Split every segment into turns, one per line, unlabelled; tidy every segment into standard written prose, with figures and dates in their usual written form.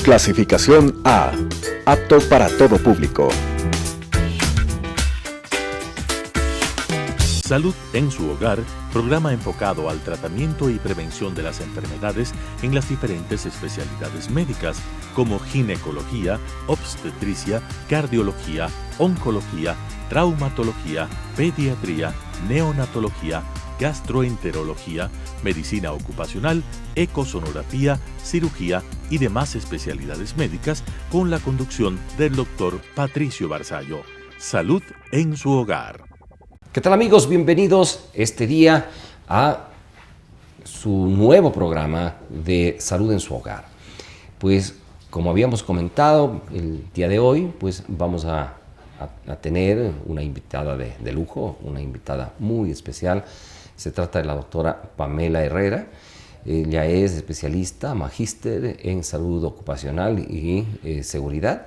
Clasificación A. Apto para todo público.
Salud en su hogar, programa enfocado al tratamiento y prevención de las enfermedades en las diferentes especialidades médicas, como ginecología, obstetricia, cardiología, oncología, traumatología, pediatría, neonatología, gastroenterología, medicina ocupacional, ecosonografía, cirugía y demás especialidades médicas, con la conducción del doctor Patricio Barzallo. Salud en su hogar.
¿Qué tal, amigos? Bienvenidos este día a su nuevo programa de Salud en su hogar. Pues como habíamos comentado el día de hoy, pues vamos a tener una invitada de lujo, una invitada muy especial. Se trata de la doctora Pamela Herrera. Ella es especialista, magíster en salud ocupacional y seguridad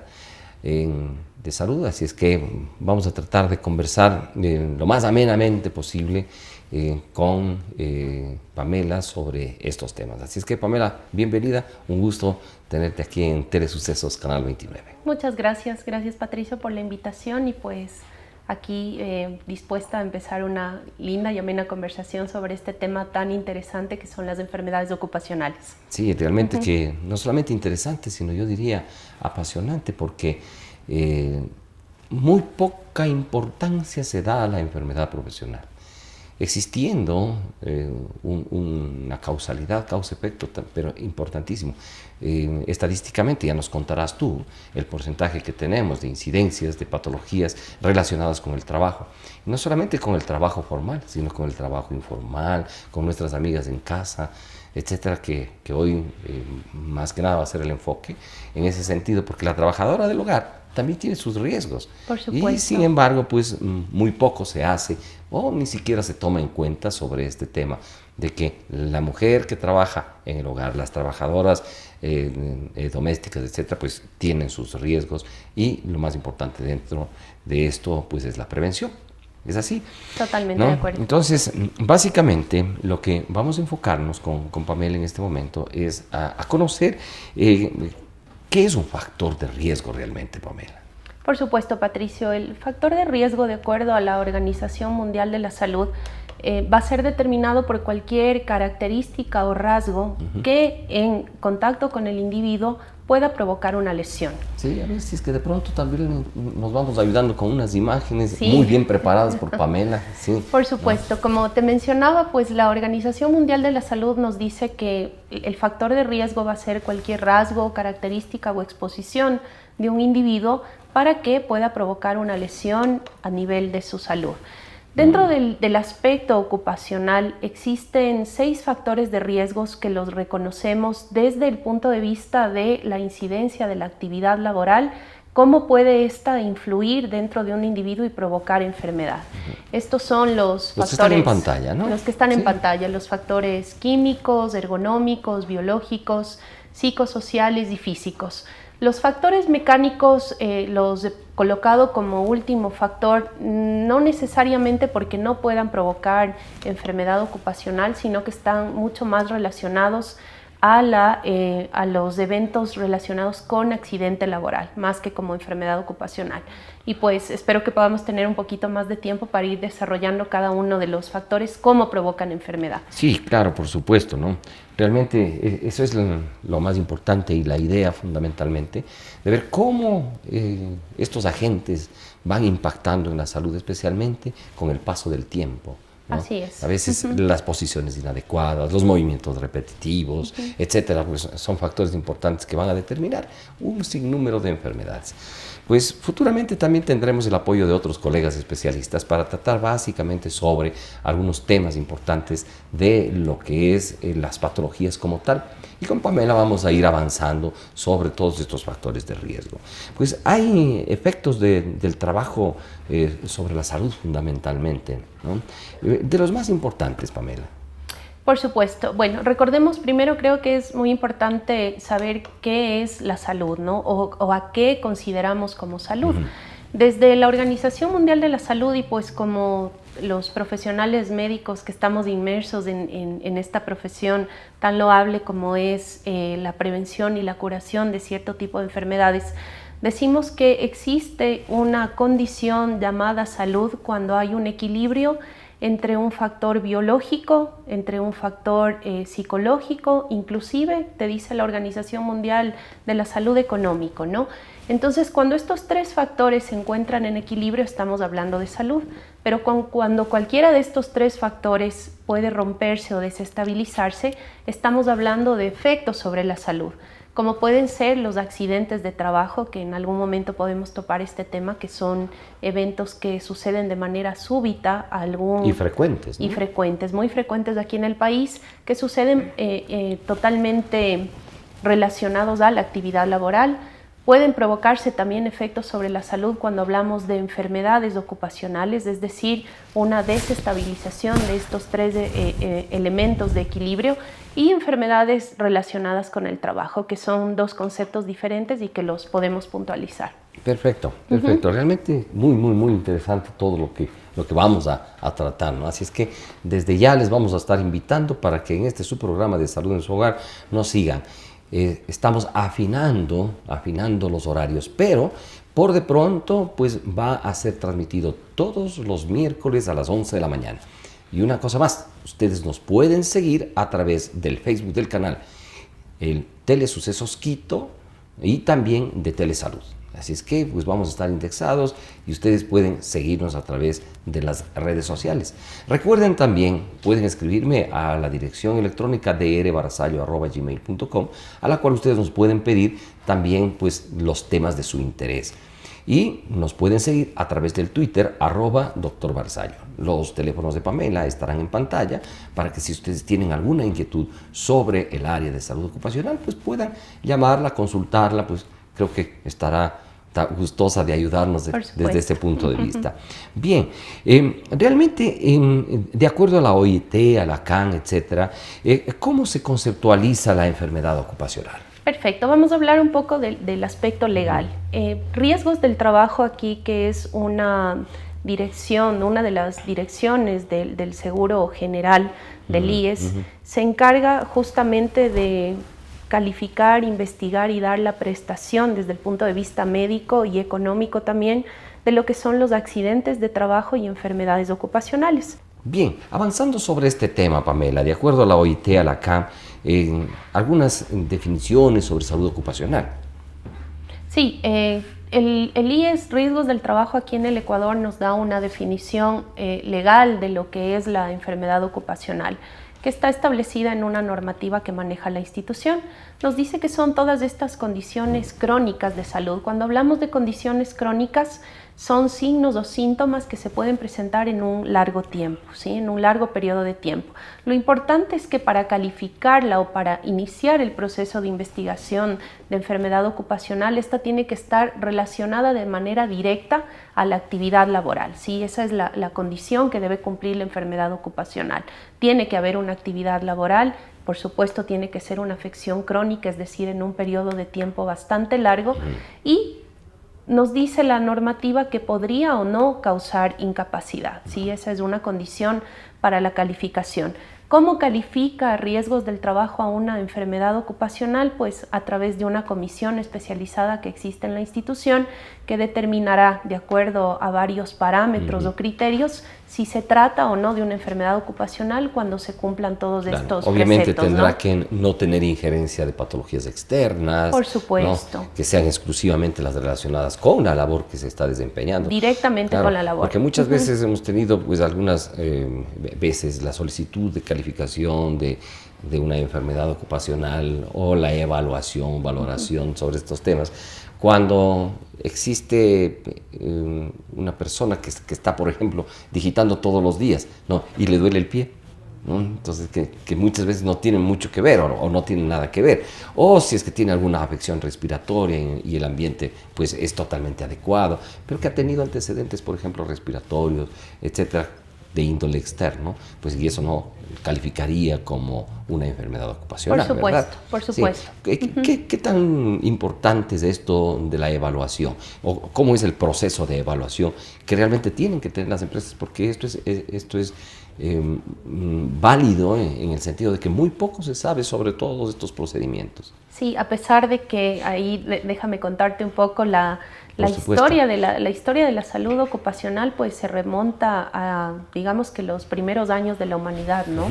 de salud, así es que vamos a tratar de conversar lo más amenamente posible con Pamela sobre estos temas. Así es que, Pamela, bienvenida, un gusto tenerte aquí en Telesucesos Canal 29.
Muchas gracias, gracias Patricio por la invitación y pues aquí dispuesta a empezar una linda y amena conversación sobre este tema tan interesante que son las enfermedades ocupacionales.
Sí, realmente que no solamente interesante, sino yo diría apasionante, porque muy poca importancia se da a la enfermedad profesional. Existiendo una causalidad, causa-efecto, pero importantísimo. Estadísticamente, ya nos contarás tú el porcentaje que tenemos de incidencias, de patologías relacionadas con el trabajo. Y no solamente con el trabajo formal, sino con el trabajo informal, con nuestras amigas en casa, etcétera, que hoy más que nada va a ser el enfoque en ese sentido, porque la trabajadora del hogar también tiene sus riesgos.
Por supuesto.
Y sin embargo, pues muy poco se hace o ni siquiera se toma en cuenta sobre este tema de que la mujer que trabaja en el hogar, las trabajadoras domésticas, etcétera, pues tienen sus riesgos y lo más importante dentro de esto, pues es la prevención. ¿Es así?
Totalmente,
¿no?
de acuerdo.
Entonces, básicamente, lo que vamos a enfocarnos con Pamela en este momento es a conocer qué es un factor de riesgo realmente, Pamela.
Por supuesto, Patricio, el factor de riesgo, de acuerdo a la Organización Mundial de la Salud, va a ser determinado por cualquier característica o rasgo que en contacto con el individuo pueda provocar una lesión.
Sí, a ver si es que de pronto también nos vamos ayudando con unas imágenes
sí.
muy bien preparadas por Pamela. Sí.
Por supuesto, como te mencionaba, pues la Organización Mundial de la Salud nos dice que el factor de riesgo va a ser cualquier rasgo, característica o exposición de un individuo para que pueda provocar una lesión a nivel de su salud. Dentro del aspecto ocupacional existen 6 factores de riesgos que los reconocemos desde el punto de vista de la incidencia de la actividad laboral, cómo puede esta influir dentro de un individuo y provocar enfermedad. Estos son los factores...
que están en pantalla, ¿no?
Los que están en pantalla, los factores químicos, ergonómicos, biológicos, psicosociales y físicos. Los factores mecánicos los he colocado como último factor, no necesariamente porque no puedan provocar enfermedad ocupacional, sino que están mucho más relacionados a los eventos relacionados con accidente laboral, más que como enfermedad ocupacional. Y pues espero que podamos tener un poquito más de tiempo para ir desarrollando cada uno de los factores, cómo provocan enfermedad.
Sí, claro, por supuesto, ¿no? Realmente eso es lo más importante y la idea fundamentalmente de ver cómo estos agentes van impactando en la salud, especialmente con el paso del tiempo, ¿no?
Así es.
A veces las posiciones inadecuadas, los movimientos repetitivos, etcétera, pues son factores importantes que van a determinar un sinnúmero de enfermedades. Pues futuramente también tendremos el apoyo de otros colegas especialistas para tratar básicamente sobre algunos temas importantes de lo que es las patologías como tal. Y con Pamela vamos a ir avanzando sobre todos estos factores de riesgo. Pues hay efectos del trabajo sobre la salud fundamentalmente, ¿no? De los más importantes, Pamela.
Por supuesto. Bueno, recordemos primero, creo que es muy importante saber qué es la salud, ¿no? O a qué consideramos como salud. Desde la Organización Mundial de la Salud y pues como los profesionales médicos que estamos inmersos en esta profesión tan loable como es la prevención y la curación de cierto tipo de enfermedades, decimos que existe una condición llamada salud cuando hay un equilibrio entre un factor biológico, entre un factor psicológico, inclusive, te dice la Organización Mundial de la Salud, económico, ¿no? Entonces, cuando estos tres factores se encuentran en equilibrio, estamos hablando de salud, pero cuando cualquiera de estos tres factores puede romperse o desestabilizarse, estamos hablando de efectos sobre la salud, como pueden ser los accidentes de trabajo, que en algún momento podemos topar este tema, que son eventos que suceden de manera súbita.
Y frecuentes, ¿no?
Y frecuentes, muy frecuentes aquí en el país, que suceden totalmente relacionados a la actividad laboral. Pueden provocarse también efectos sobre la salud cuando hablamos de enfermedades ocupacionales, es decir, una desestabilización de estos tres elementos de equilibrio, y enfermedades relacionadas con el trabajo, que son dos conceptos diferentes y que los podemos puntualizar.
Perfecto, perfecto. Realmente muy interesante todo lo que vamos a tratar, ¿no? Así es que desde ya les vamos a estar invitando para que en este su programa de Salud en su Hogar nos sigan. Estamos afinando los horarios, pero por de pronto pues va a ser transmitido todos los miércoles a las 11 de la mañana. Y una cosa más, ustedes nos pueden seguir a través del Facebook del canal, el Telesucesos Quito y también de Telesalud. Así es que pues vamos a estar indexados y ustedes pueden seguirnos a través de las redes sociales. Recuerden también, pueden escribirme a la dirección electrónica drbarzallo@gmail.com, a la cual ustedes nos pueden pedir también pues los temas de su interés. Y nos pueden seguir a través del Twitter, @Dr. Barzallo. Los teléfonos de Pamela estarán en pantalla para que si ustedes tienen alguna inquietud sobre el área de salud ocupacional, pues puedan llamarla, consultarla, pues creo que estará gustosa de ayudarnos desde ese punto de vista. Bien, realmente, de acuerdo a la OIT, a la CAN, etcétera, ¿cómo se conceptualiza la enfermedad ocupacional?
Perfecto, vamos a hablar un poco del aspecto legal. Riesgos del trabajo aquí, que es una de las direcciones del Seguro General del IES, se encarga justamente de calificar, investigar y dar la prestación desde el punto de vista médico y económico también de lo que son los accidentes de trabajo y enfermedades ocupacionales.
Bien, avanzando sobre este tema, Pamela, de acuerdo a la OIT, a la CAM, algunas definiciones sobre salud ocupacional.
Sí, el IES, riesgos del trabajo aquí en el Ecuador, nos da una definición legal de lo que es la enfermedad ocupacional, que está establecida en una normativa que maneja la institución. Nos dice que son todas estas condiciones crónicas de salud. Cuando hablamos de condiciones crónicas, son signos o síntomas que se pueden presentar en un largo tiempo, ¿sí? En un largo periodo de tiempo. Lo importante es que para calificarla o para iniciar el proceso de investigación de enfermedad ocupacional, esta tiene que estar relacionada de manera directa a la actividad laboral, ¿sí? Esa es la condición que debe cumplir la enfermedad ocupacional. Tiene que haber una actividad laboral. Por supuesto, tiene que ser una afección crónica, es decir, en un periodo de tiempo bastante largo, y nos dice la normativa que podría o no causar incapacidad, ¿sí? Esa es una condición para la calificación. ¿Cómo califica riesgos del trabajo a una enfermedad ocupacional? Pues a través de una comisión especializada que existe en la institución, que determinará, de acuerdo a varios parámetros o criterios, si se trata o no de una enfermedad ocupacional cuando se cumplan todos estos
obviamente
preceptos,
tendrá
¿no?
que no tener injerencia de patologías externas.
Por supuesto.
¿No? Que sean exclusivamente las relacionadas con la labor que se está desempeñando.
Directamente con la labor.
Porque muchas veces hemos tenido, pues algunas veces, la solicitud de calificación de una enfermedad ocupacional o la evaluación, valoración sobre estos temas, cuando existe una persona que está, por ejemplo, digitando todos los días, ¿no? Y le duele el pie, ¿no? Entonces, que muchas veces no tienen mucho que ver o no tienen nada que ver. O si es que tiene alguna afección respiratoria y el ambiente pues es totalmente adecuado, pero que ha tenido antecedentes, por ejemplo, respiratorios, etcétera. de índole externo, pues y eso no calificaría como una enfermedad ocupacional,
por supuesto,
¿verdad?
Por supuesto.
Sí. ¿Qué tan importante es esto de la evaluación? ¿O cómo es el proceso de evaluación que realmente tienen que tener las empresas? Porque esto es válido en el sentido de que muy poco se sabe sobre todos estos procedimientos.
Sí, a pesar de que ahí, déjame contarte un poco la historia de la salud ocupacional, pues se remonta a, digamos que los primeros años de la humanidad, ¿no?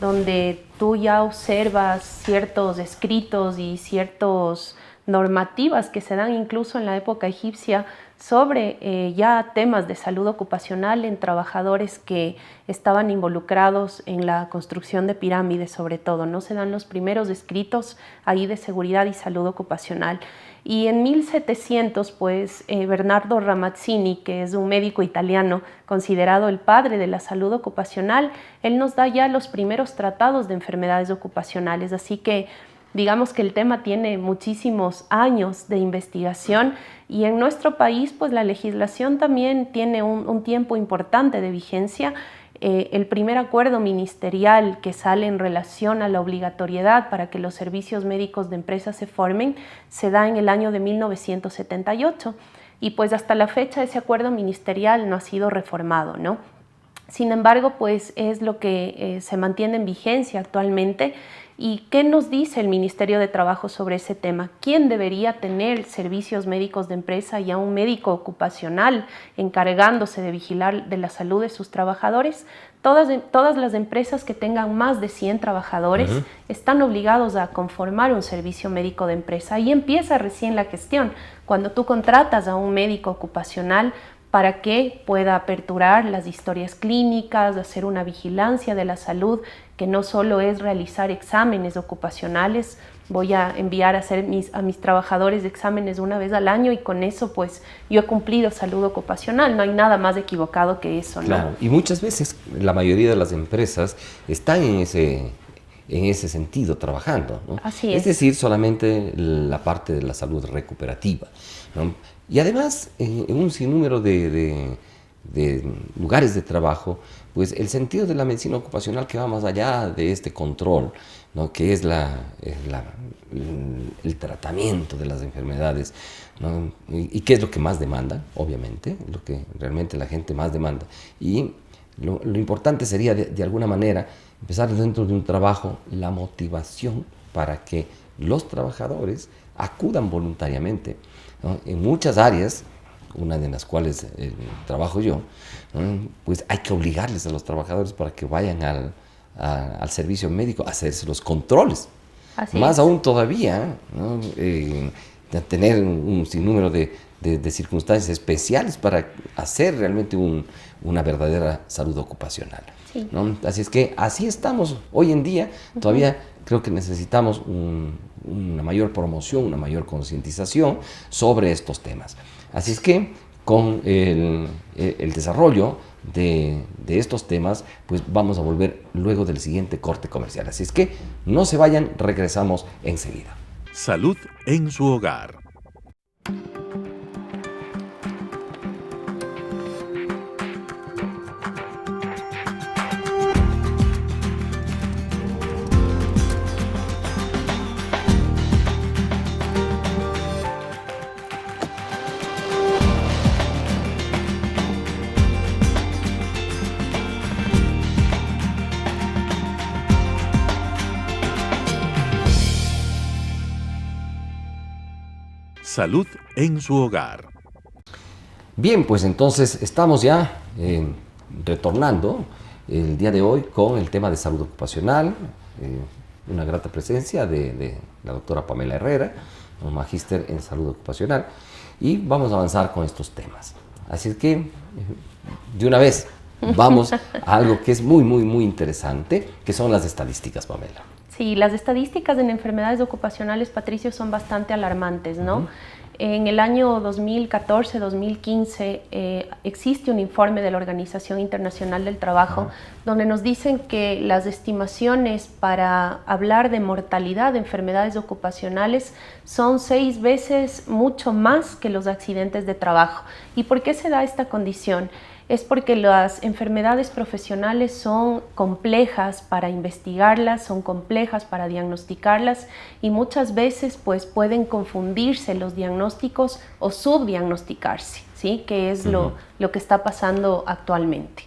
Donde tú ya observas ciertos escritos y ciertas normativas que se dan incluso en la época egipcia sobre ya temas de salud ocupacional en trabajadores que estaban involucrados en la construcción de pirámides, sobre todo, ¿no? Se dan los primeros escritos ahí de seguridad y salud ocupacional. Y en 1700, pues, Bernardo Ramazzini, que es un médico italiano considerado el padre de la salud ocupacional, él nos da ya los primeros tratados de enfermedades ocupacionales, así que digamos que el tema tiene muchísimos años de investigación y en nuestro país pues la legislación también tiene un tiempo importante de vigencia. El primer acuerdo ministerial que sale en relación a la obligatoriedad para que los servicios médicos de empresas se formen se da en el año de 1978 y pues hasta la fecha ese acuerdo ministerial no ha sido reformado, ¿no? Sin embargo, pues es lo que se mantiene en vigencia actualmente. ¿Y qué nos dice el Ministerio de Trabajo sobre ese tema? ¿Quién debería tener servicios médicos de empresa y a un médico ocupacional encargándose de vigilar de la salud de sus trabajadores? Todas las empresas que tengan más de 100 trabajadores están obligados a conformar un servicio médico de empresa. Ahí empieza recién la gestión. Cuando tú contratas a un médico ocupacional para que pueda aperturar las historias clínicas, hacer una vigilancia de la salud, que no solo es realizar exámenes ocupacionales, voy a enviar a hacer a mis trabajadores exámenes una vez al año y con eso pues yo he cumplido salud ocupacional, no hay nada más equivocado que eso, ¿no?
Claro, y muchas veces la mayoría de las empresas están en ese sentido trabajando, ¿no?
Así es.
Es decir, solamente la parte de la salud recuperativa, ¿no? Y además, en un sinnúmero de lugares de trabajo, pues el sentido de la medicina ocupacional que va más allá de este control, ¿no? Que es el tratamiento de las enfermedades, ¿no? Y qué es lo que más demanda, obviamente, lo que realmente la gente más demanda. Y lo importante sería, de alguna manera, empezar dentro de un trabajo la motivación para que los trabajadores acudan voluntariamente, ¿no? En muchas áreas, una de las cuales trabajo yo, ¿no? Pues hay que obligarles a los trabajadores para que vayan al servicio médico a hacerse los controles.
Así
Más
es.
aún todavía, ¿no? Tener un sinnúmero de circunstancias especiales para hacer realmente una verdadera salud ocupacional,
Sí.
¿no? Así es que así estamos hoy en día. Todavía creo que necesitamos una mayor promoción, una mayor concientización sobre estos temas. Así es que con el desarrollo de estos temas, pues vamos a volver luego del siguiente corte comercial. Así es que no se vayan, regresamos enseguida.
Salud en su hogar. Salud en su hogar.
Bien, pues entonces estamos ya retornando el día de hoy con el tema de salud ocupacional, una grata presencia de la doctora Pamela Herrera, un magíster en salud ocupacional, y vamos a avanzar con estos temas. Así es que, de una vez, vamos a algo que es muy, muy, muy interesante, que son las estadísticas, Pamela.
Sí, las estadísticas en enfermedades ocupacionales, Patricio, son bastante alarmantes, ¿no? En el año 2014-2015 existe un informe de la Organización Internacional del Trabajo donde nos dicen que las estimaciones para hablar de mortalidad de enfermedades ocupacionales son 6 veces mucho más que los accidentes de trabajo. ¿Y por qué se da esta condición? es porque las enfermedades profesionales son complejas para investigarlas, son complejas para diagnosticarlas y muchas veces pues pueden confundirse los diagnósticos o subdiagnosticarse, ¿sí? Que es lo que está pasando actualmente.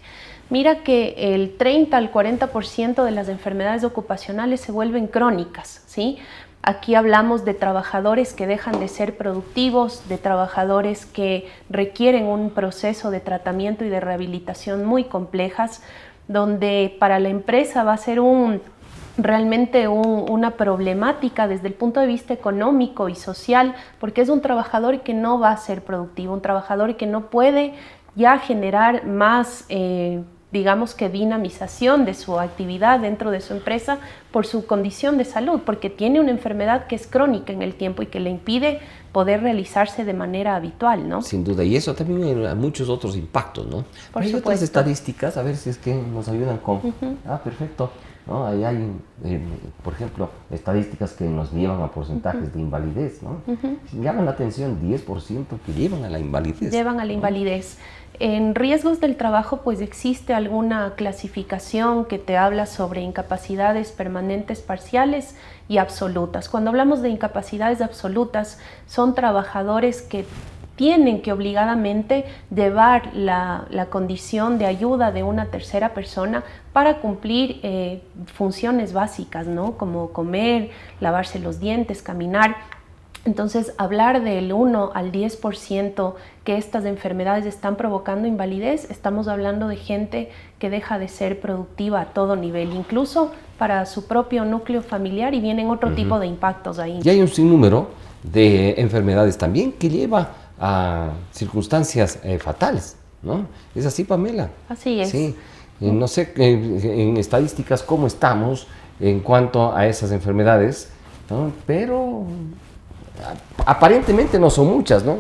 Mira que el 30 al 40% de las enfermedades ocupacionales se vuelven crónicas, ¿sí? Aquí hablamos de trabajadores que dejan de ser productivos, de trabajadores que requieren un proceso de tratamiento y de rehabilitación muy complejas, donde para la empresa va a ser realmente una problemática desde el punto de vista económico y social, porque es un trabajador que no va a ser productivo, un trabajador que no puede ya generar más digamos que dinamización de su actividad dentro de su empresa por su condición de salud, porque tiene una enfermedad que es crónica en el tiempo y que le impide poder realizarse de manera habitual, ¿no?
Sin duda, y eso también hay muchos otros impactos, ¿no? Hay otras estadísticas, a ver si es que nos ayudan con... perfecto. ¿No? Ahí hay, por ejemplo, estadísticas que nos llevan a porcentajes de invalidez, ¿no? Llaman la atención, 10% que llevan a la invalidez.
Llevan a la invalidez. En riesgos del trabajo, pues existe alguna clasificación que te habla sobre incapacidades permanentes, parciales y absolutas. Cuando hablamos de incapacidades absolutas, son trabajadores que tienen que obligadamente llevar la condición de ayuda de una tercera persona para cumplir funciones básicas, ¿no? Como comer, lavarse los dientes, caminar. Entonces, hablar del 1 al 10% que estas enfermedades están provocando invalidez, estamos hablando de gente que deja de ser productiva a todo nivel, incluso para su propio núcleo familiar, y vienen otro tipo de impactos ahí.
Y hay un sinnúmero de enfermedades también que lleva a circunstancias fatales, ¿no? ¿Es así, Pamela?
Así es.
Sí. No sé en estadísticas cómo estamos en cuanto a esas enfermedades, ¿no? Pero aparentemente no son muchas, ¿no?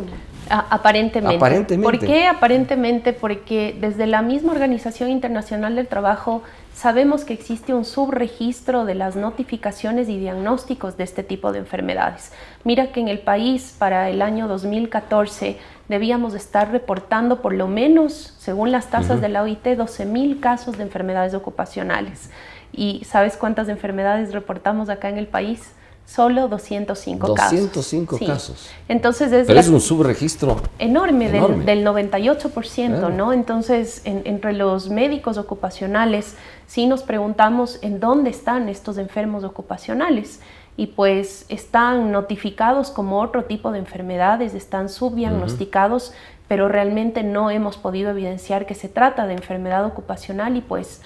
Aparentemente.
Aparentemente.
¿Por qué aparentemente? Porque desde la misma Organización Internacional del Trabajo sabemos que existe un subregistro de las notificaciones y diagnósticos de este tipo de enfermedades. Mira que en el país para el año 2014 debíamos estar reportando por lo menos, según las tasas de la OIT, 12.000 casos de enfermedades ocupacionales. ¿Y sabes cuántas enfermedades reportamos acá en el país? Solo 205 casos.
205 casos.
Entonces
pero es un subregistro
enorme. Del 98%, ¿no? Entonces, entre los médicos ocupacionales, sí nos preguntamos en dónde están estos enfermos ocupacionales. Y pues están notificados como otro tipo de enfermedades, están subdiagnosticados, pero realmente no hemos podido evidenciar que se trata de enfermedad ocupacional y pues...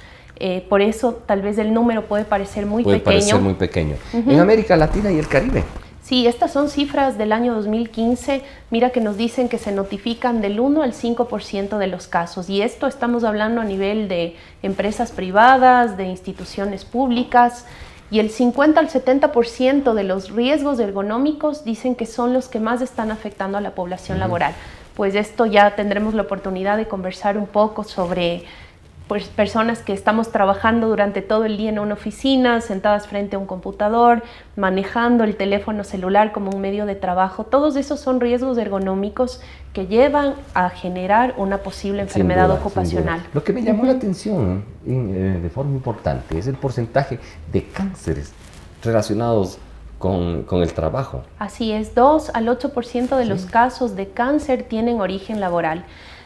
por eso tal vez el número puede parecer muy pequeño.
Puede parecer muy pequeño. En América Latina y el Caribe.
Sí, estas son cifras del año 2015. Mira que nos dicen que se notifican del 1 al 5% de los casos. Y esto estamos hablando a nivel de empresas privadas, de instituciones públicas. Y el 50 al 70% de los riesgos ergonómicos dicen que son los que más están afectando a la población laboral. Pues esto ya tendremos la oportunidad de conversar un poco sobre... pues personas que estamos trabajando durante todo el día en una oficina, sentadas frente a un computador, manejando el teléfono celular como un medio de trabajo. Todos esos son riesgos ergonómicos que llevan a generar una posible enfermedad ocupacional.
Lo que me llamó la atención de forma importante es el porcentaje de cánceres relacionados con el trabajo.
Así es, 2 al 8% de los casos de cáncer tienen origen laboral.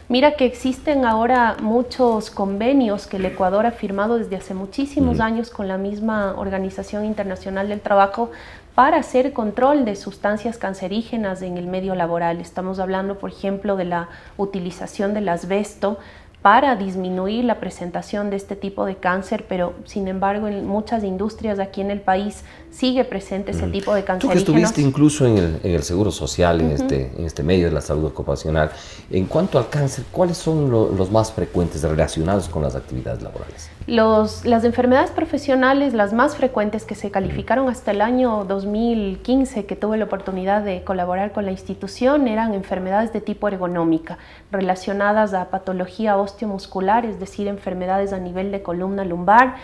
Mira que existen ahora muchos convenios que el Ecuador ha firmado desde hace muchísimos años con la misma Organización Internacional del Trabajo para hacer control de sustancias cancerígenas en el medio laboral. Estamos hablando, por ejemplo, de la utilización del asbesto para disminuir la presentación de este tipo de cáncer, pero sin embargo en muchas industrias aquí en el país sigue presente ese tipo de cancerígenos.
Tú que estuviste incluso en el Seguro Social, en este medio de la salud ocupacional, en cuanto al cáncer, ¿cuáles son los más frecuentes relacionados con las actividades laborales?
Las enfermedades profesionales, las más frecuentes que se calificaron hasta el año 2015, que tuve la oportunidad de colaborar con la institución, eran enfermedades de tipo ergonómica, relacionadas a patología osteomuscular, es decir, enfermedades a nivel de columna lumbar,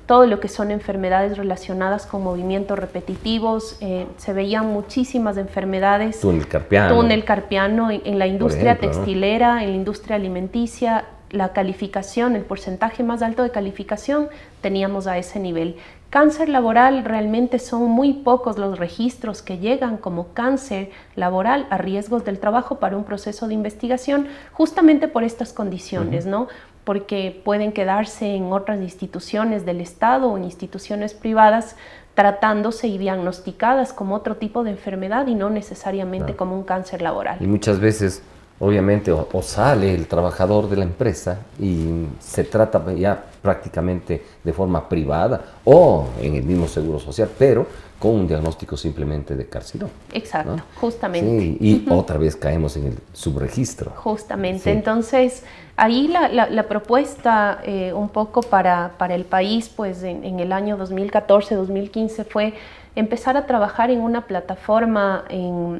todo lo que son enfermedades relacionadas con movimientos repetitivos. Se veían muchísimas enfermedades.
Túnel carpiano.
Túnel carpiano en la industria textilera, en la industria alimenticia. la calificación, el porcentaje más alto de calificación, teníamos a ese nivel. Cáncer laboral, realmente son muy pocos los registros que llegan como cáncer laboral a riesgos del trabajo para un proceso de investigación, justamente por estas condiciones, ¿no? Porque pueden quedarse en otras instituciones del Estado o en instituciones privadas tratándose y diagnosticadas como otro tipo de enfermedad y no necesariamente como un cáncer laboral.
Y muchas veces, obviamente, o sale el trabajador de la empresa y se trata ya prácticamente de forma privada o en el mismo seguro social, pero con un diagnóstico simplemente de carcinoma.
Exacto,
¿no?
justamente.
Sí, y otra vez caemos en el subregistro.
Justamente,
Sí.
Entonces ahí la propuesta un poco para el país pues en el año 2014-2015 fue empezar a trabajar en una plataforma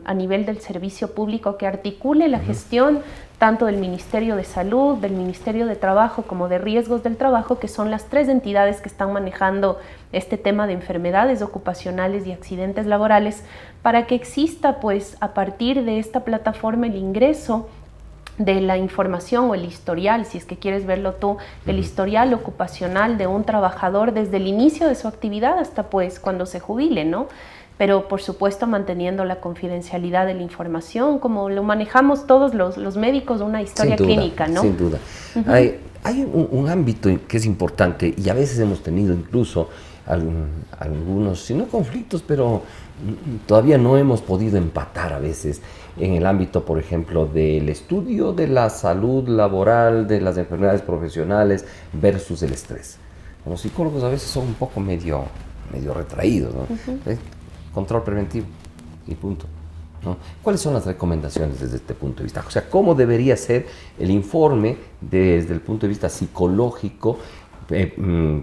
a nivel del servicio público que articule la gestión tanto del Ministerio de Salud, del Ministerio de Trabajo como de Riesgos del Trabajo, que son las tres entidades que están manejando este tema de enfermedades ocupacionales y accidentes laborales, para que exista pues a partir de esta plataforma el ingreso de la información o el historial, si es que quieres verlo tú, el historial ocupacional de un trabajador desde el inicio de su actividad hasta pues cuando se jubile, ¿no? Pero por supuesto manteniendo la confidencialidad de la información, como lo manejamos todos los médicos, una historia clínica, ¿no?
Sin duda. Hay un ámbito que es importante y a veces hemos tenido incluso algunos, si no conflictos, pero todavía no hemos podido empatar a veces en el ámbito, por ejemplo, del estudio de la salud laboral, de las enfermedades profesionales versus el estrés. Los psicólogos a veces son un poco medio retraídos, ¿no? Control preventivo y punto, ¿no? ¿Cuáles son las recomendaciones desde este punto de vista? O sea, ¿cómo debería ser el informe desde el punto de vista psicológico?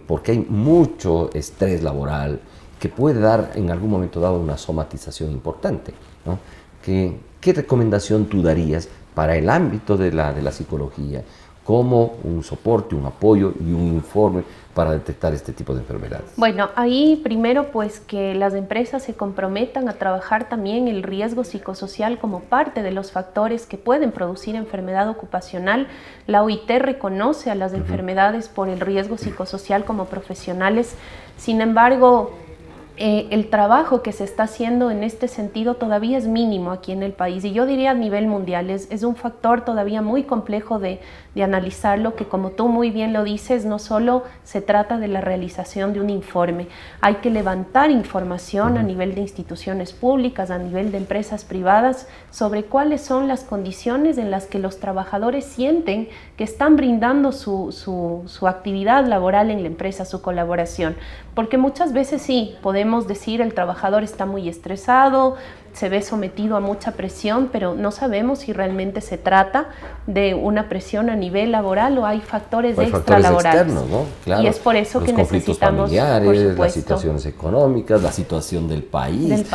Porque hay mucho estrés laboral que puede dar en algún momento dado una somatización importante, ¿no? ¿Qué recomendación tú darías para el ámbito de la psicología como un soporte, un apoyo y un informe para detectar este tipo de enfermedades?
Bueno, ahí primero pues que las empresas se comprometan a trabajar también el riesgo psicosocial como parte de los factores que pueden producir enfermedad ocupacional. La OIT reconoce a las enfermedades por el riesgo psicosocial como profesionales. Sin embargo, el trabajo que se está haciendo en este sentido todavía es mínimo aquí en el país, y yo diría a nivel mundial es un factor todavía muy complejo de analizarlo, que como tú muy bien lo dices, no solo se trata de la realización de un informe, hay que levantar información a nivel de instituciones públicas, a nivel de empresas privadas, sobre cuáles son las condiciones en las que los trabajadores sienten que están brindando su actividad laboral en la empresa, su colaboración, porque muchas veces sí, podemos decir el trabajador está muy estresado, se ve sometido a mucha presión, pero no sabemos si realmente se trata de una presión a nivel laboral o hay factores extralaborales.
Externos, ¿no? Claro,
y es por eso que necesitamos,
por supuesto, las situaciones económicas, la situación del país.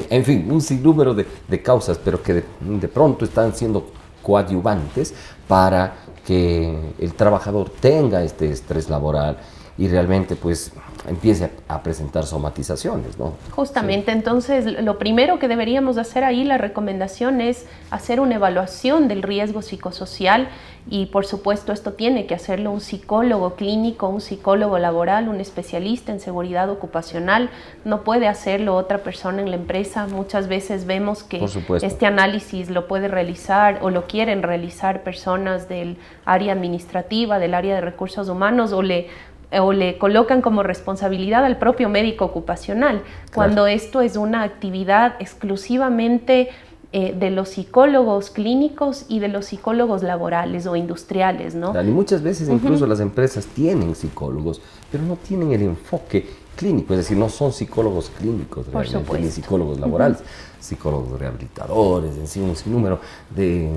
En fin, un sinnúmero de causas, pero que de pronto están siendo coadyuvantes para que el trabajador tenga este estrés laboral y realmente pues empiece a presentar somatizaciones, ¿no?
Justamente, sí. Entonces lo primero que deberíamos hacer ahí, la recomendación es hacer una evaluación del riesgo psicosocial, y por supuesto esto tiene que hacerlo un psicólogo clínico, un psicólogo laboral, un especialista en seguridad ocupacional, no puede hacerlo otra persona en la empresa. Muchas veces vemos que este análisis lo puede realizar o lo quieren realizar personas del área administrativa, del área de recursos humanos, o le colocan como responsabilidad al propio médico ocupacional, cuando esto es una actividad exclusivamente de los psicólogos clínicos y de los psicólogos laborales o industriales, ¿no?
Y muchas veces incluso las empresas tienen psicólogos, pero no tienen el enfoque clínico, es decir, no son psicólogos clínicos realmente, ni psicólogos laborales, psicólogos rehabilitadores, en sí, un sinnúmero de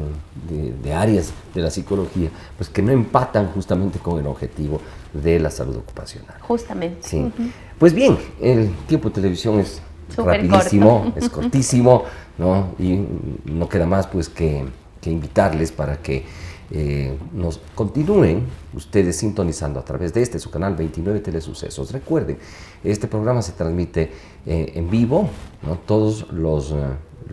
áreas de la psicología, pues que no empatan justamente con el objetivo de la salud ocupacional.
Justamente.
Sí. Pues bien, el tiempo de televisión es rapidísimo, corto. Es cortísimo, ¿no? Y no queda más pues que invitarles para que nos continúen ustedes sintonizando a través de su canal 29 Telesucesos. Recuerden, este programa se transmite en vivo, ¿no? Todos los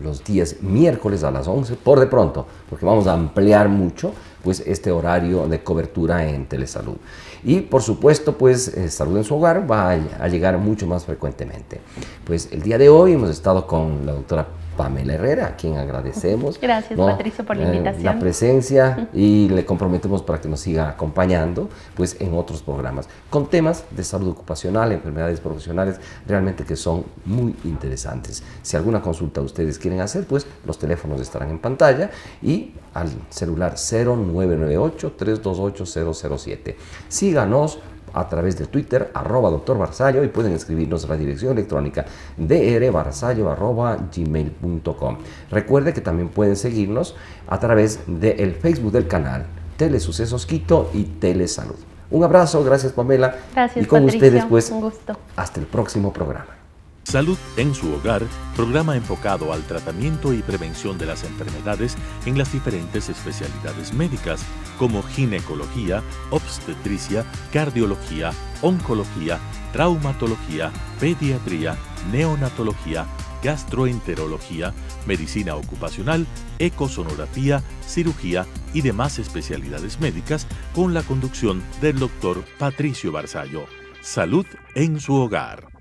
los días miércoles a las 11, por de pronto, porque vamos a ampliar mucho pues este horario de cobertura en Telesalud. Y por supuesto, pues Salud en su Hogar va a llegar mucho más frecuentemente. Pues el día de hoy hemos estado con la doctora Pamela Herrera, a quien agradecemos.
Gracias, Patricio, por la invitación.
La presencia, y le comprometemos para que nos siga acompañando pues, en otros programas con temas de salud ocupacional, enfermedades profesionales, realmente que son muy interesantes. Si alguna consulta ustedes quieren hacer, pues los teléfonos estarán en pantalla y al celular 0998-328-007. Síganos a través de Twitter, @Dr. Barzallo, y pueden escribirnos a la dirección electrónica drbarzallo@gmail.com. Recuerde que también pueden seguirnos a través del Facebook del canal Telesucesos Quito y Telesalud. Un abrazo, gracias Pamela.
Gracias,
y con
Patricio,
ustedes pues
un gusto.
Hasta el próximo programa.
Salud en su hogar, programa enfocado al tratamiento y prevención de las enfermedades en las diferentes especialidades médicas como ginecología, obstetricia, cardiología, oncología, traumatología, pediatría, neonatología, gastroenterología, medicina ocupacional, ecosonografía, cirugía y demás especialidades médicas con la conducción del doctor Patricio Barzallo. Salud en su hogar.